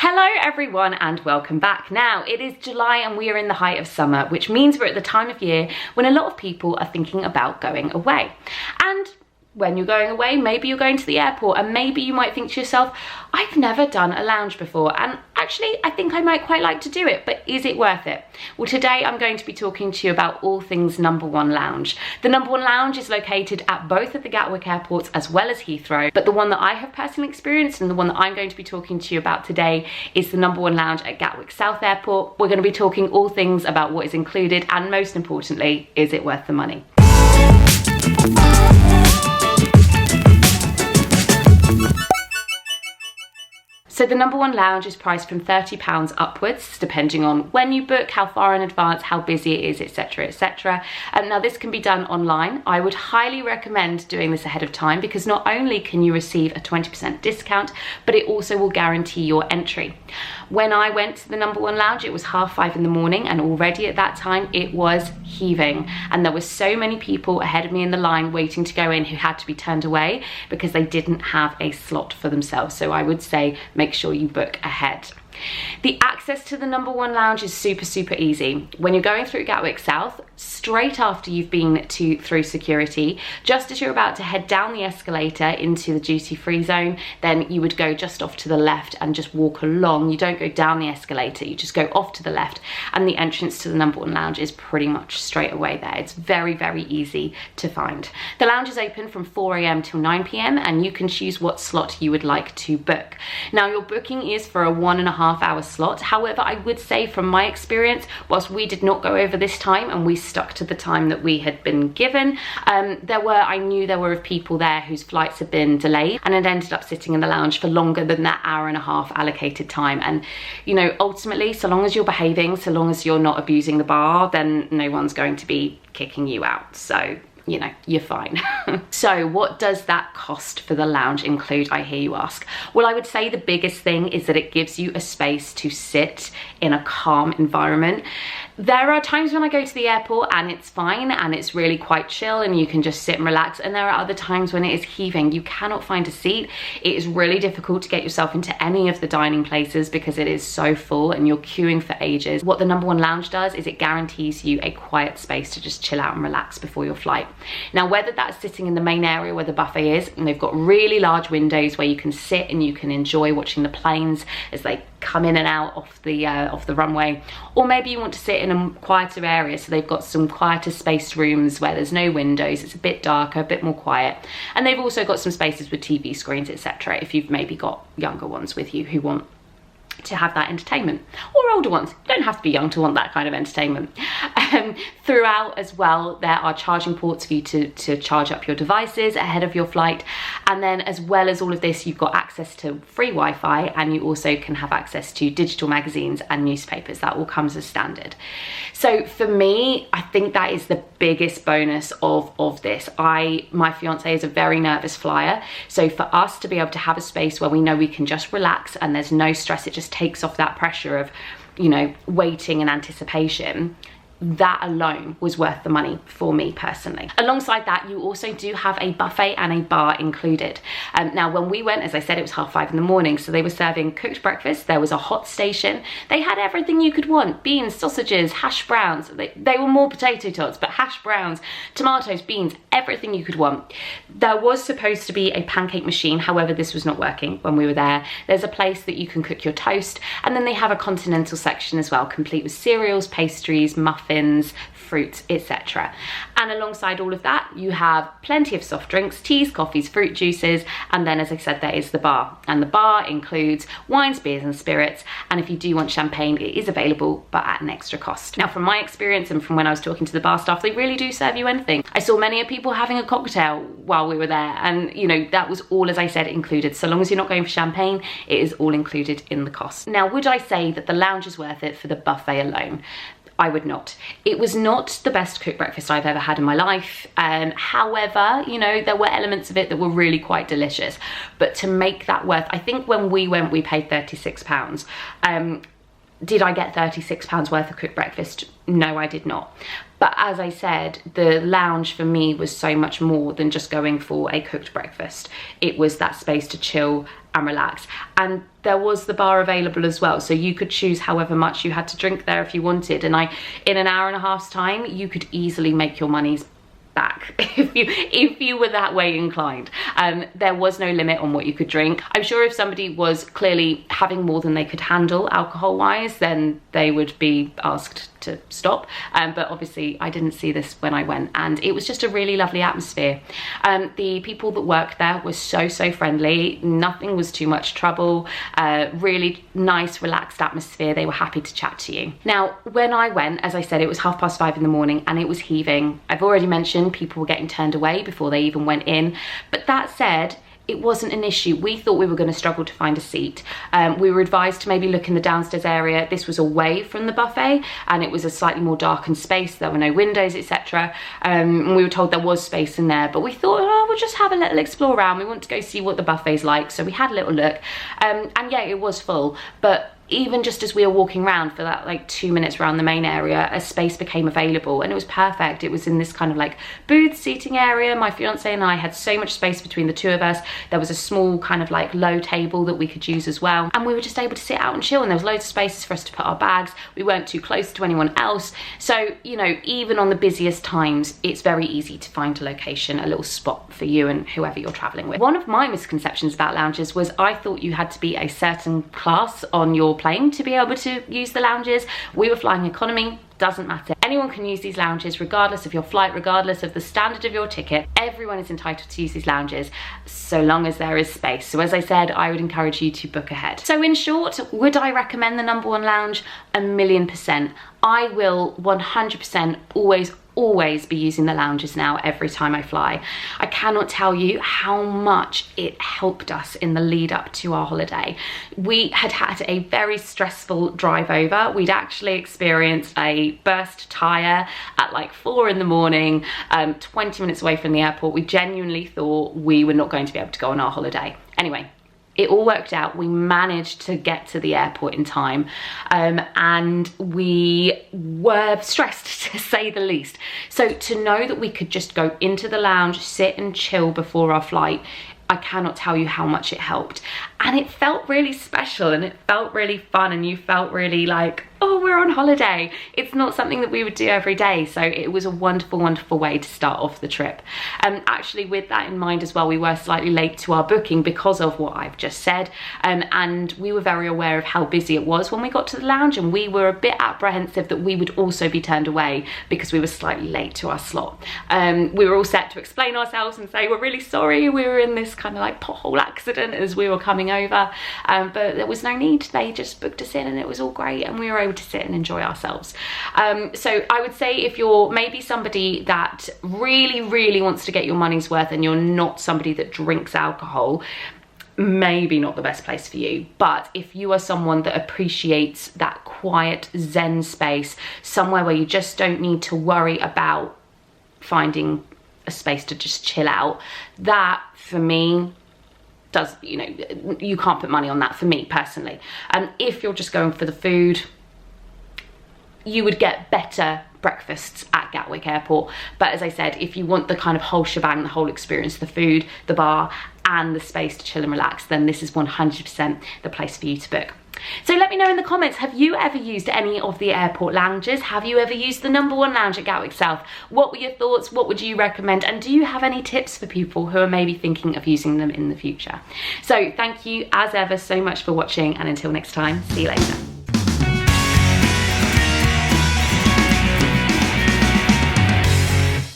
Hello everyone and welcome back. Now it is July and we are in the height of summer, which means we're at the time of year when a lot of people are thinking about going away. And when you're going away, maybe you're going to the airport and maybe you might think to yourself, I've never done a lounge before and actually I think I might quite like to do it, but is it worth it? Well, today I'm going to be talking to you about all things No1 Lounge. The No1 Lounge is located at both of the Gatwick airports as well as Heathrow, but the one that I have personally experienced and the one that I'm going to be talking to you about today is the No1 Lounge at Gatwick South Airport. We're going to be talking all things about what is included and most importantly, is it worth the money? So the No1 Lounge is priced from £30 upwards, depending on when you book, how far in advance, how busy it is, etc, etc. Now this can be done online. I would highly recommend doing this ahead of time because not only can you receive a 20% discount, but it also will guarantee your entry. When I went to the No1 Lounge, it was 5:30 in the morning and already at that time it was heaving. And there were so many people ahead of me in the line waiting to go in who had to be turned away because they didn't have a slot for themselves. So I would say make sure you book ahead. The access to the No1 Lounge is super easy. When you're going through Gatwick South, straight after you've been through security, just as you're about to head down the escalator into the duty-free zone, then you would go just off to the left and just walk along. You don't go down the escalator, you just go off to the left and the entrance to the No1 Lounge is pretty much straight away there. It's very easy to find. The lounge is open from 4 AM till 9 PM and you can choose what slot you would like to book. Now your booking is for a 1.5 hour slot. However, I would say from my experience, whilst we did not go over this time and we stuck to the time that we had been given, I knew there were people there whose flights had been delayed and had ended up sitting in the lounge for longer than that 1.5 hour allocated time. And you know, ultimately, so long as you're behaving, so long as you're not abusing the bar, then no one's going to be kicking you out. So you know, you're fine. So what does that cost for the lounge include, I hear you ask? Well, I would say the biggest thing is that it gives you a space to sit in a calm environment. There are times when I go to the airport and it's fine and it's really quite chill and you can just sit and relax, and there are other times when it is heaving. You cannot find a seat. It is really difficult to get yourself into any of the dining places because it is so full and you're queuing for ages. What the No1 Lounge does is it guarantees you a quiet space to just chill out and relax before your flight. Now, whether that's sitting in the main area where the buffet is, and they've got really large windows where you can sit and you can enjoy watching the planes as they come in and out off the runway, or maybe you want to sit in a quieter area, so they've got some quieter spaced rooms where there's no windows, it's a bit darker, a bit more quiet, and they've also got some spaces with TV screens, etc. if you've maybe got younger ones with you who want to have that entertainment, or older ones. You don't have to be young to want that kind of entertainment. Throughout as well, there are charging ports for you to charge up your devices ahead of your flight, and then as well as all of this, you've got access to free Wi-Fi, and you also can have access to digital magazines and newspapers. That all comes as standard. So for me, I think that is the biggest bonus of this. My fiance is a very nervous flyer, so for us to be able to have a space where we know we can just relax and there's no stress, it just takes off that pressure of, you know, waiting and anticipation. That alone was worth the money for me personally. Alongside that, you also do have a buffet and a bar included. Now, when we went, as I said, it was 5:30 in the morning, so they were serving cooked breakfast. There was a hot station. They had everything you could want: beans, sausages, hash browns. They were more potato tots, but hash browns, tomatoes, beans, everything you could want. There was supposed to be a pancake machine, however, this was not working when we were there. There's a place that you can cook your toast, and then they have a continental section as well, complete with cereals, pastries, muffins, fruits, etc. And alongside all of that, you have plenty of soft drinks, teas, coffees, fruit juices, and then, as I said, there is the bar. And the bar includes wines, beers and spirits, and if you do want champagne, it is available, but at an extra cost. Now, from my experience and from when I was talking to the bar staff, they really do serve you anything. I saw many people having a cocktail while we were there, and you know, that was all, as I said, included. So long as you're not going for champagne, it is all included in the cost. Now, would I say that the lounge is worth it for the buffet alone? I would not. It was not the best cooked breakfast I've ever had in my life. However, you know, there were elements of it that were really quite delicious. But to make that worth, I think when we went, we paid £36. Did I get £36 worth of cooked breakfast? No, I did not. But as I said, the lounge for me was so much more than just going for a cooked breakfast. It was that space to chill and relax. And there was the bar available as well, so you could choose however much you had to drink there if you wanted. And in an hour and a half's time, you could easily make your money's back if you were that way inclined. There was no limit on what you could drink. I'm sure if somebody was clearly having more than they could handle alcohol wise, then they would be asked to stop, but obviously I didn't see this when I went, and it was just a really lovely atmosphere. The people that worked there were so friendly. Nothing was too much trouble. Really nice, relaxed atmosphere. They were happy to chat to you. Now, when I went, as I said, it was 5:30 in the morning and it was heaving. I've already mentioned people were getting turned away before they even went in, but that said, it wasn't an issue. We thought we were going to struggle to find a seat. We were advised to maybe look in the downstairs area. This was away from the buffet and it was a slightly more darkened space. There were no windows, etc. And we were told there was space in there, but we thought, oh, we'll just have a little explore around. We want to go see what the buffet's like. So we had a little look, and yeah, it was full, but even just as we were walking around for that like 2 minutes around the main area, a space became available and it was perfect. It was in this kind of like booth seating area. My fiance and I had so much space between the two of us. There was a small kind of like low table that we could use as well, and we were just able to sit out and chill, and there was loads of spaces for us to put our bags. We weren't too close to anyone else, so you know, even on the busiest times, it's very easy to find a location, a little spot for you and whoever you're traveling with. One of my misconceptions about lounges was I thought you had to be a certain class on your plane to be able to use the lounges. We were flying economy. Doesn't matter. Anyone can use these lounges regardless of your flight, regardless of the standard of your ticket. Everyone is entitled to use these lounges so long as there is space. So as I said, I would encourage you to book ahead. So in short, would I recommend the No1 Lounge? 1,000,000%. I will 100% always be using the lounges now every time I fly. I cannot tell you how much it helped us in the lead up to our holiday. We had had a very stressful drive over. We'd actually experienced a burst tire at like 4 in the morning, 20 minutes away from the airport. We genuinely thought we were not going to be able to go on our holiday. Anyway, it all worked out. We managed to get to the airport in time, and we were stressed to say the least. So to know that we could just go into the lounge, sit and chill before our flight, I cannot tell you how much it helped. And it felt really special and it felt really fun, and you felt really like, oh, we're on holiday. It's not something that we would do every day. So it was a wonderful way to start off the trip. Actually, with that in mind as well, we were slightly late to our booking because of what I've just said. And we were very aware of how busy it was when we got to the lounge, and we were a bit apprehensive that we would also be turned away because we were slightly late to our slot. We were all set to explain ourselves and say, we're really sorry, we were in this kind of like pothole accident as we were coming over. But there was no need. They just booked us in and it was all great, and we were able to sit and enjoy ourselves. So I would say if you're maybe somebody that really wants to get your money's worth and you're not somebody that drinks alcohol, maybe not the best place for you. But if you are someone that appreciates that quiet zen space, somewhere where you just don't need to worry about finding a space to just chill out, that for me does, you know, you can't put money on that for me personally. And if you're just going for the food, you would get better breakfasts at Gatwick Airport. But as I said, if you want the kind of whole shebang, the whole experience, the food, the bar, and the space to chill and relax, then this is 100% the place for you to book. So let me know in the comments, have you ever used any of the airport lounges? Have you ever used the No1 Lounge at Gatwick South? What were your thoughts? What would you recommend? And do you have any tips for people who are maybe thinking of using them in the future? So thank you as ever so much for watching, and until next time, see you later.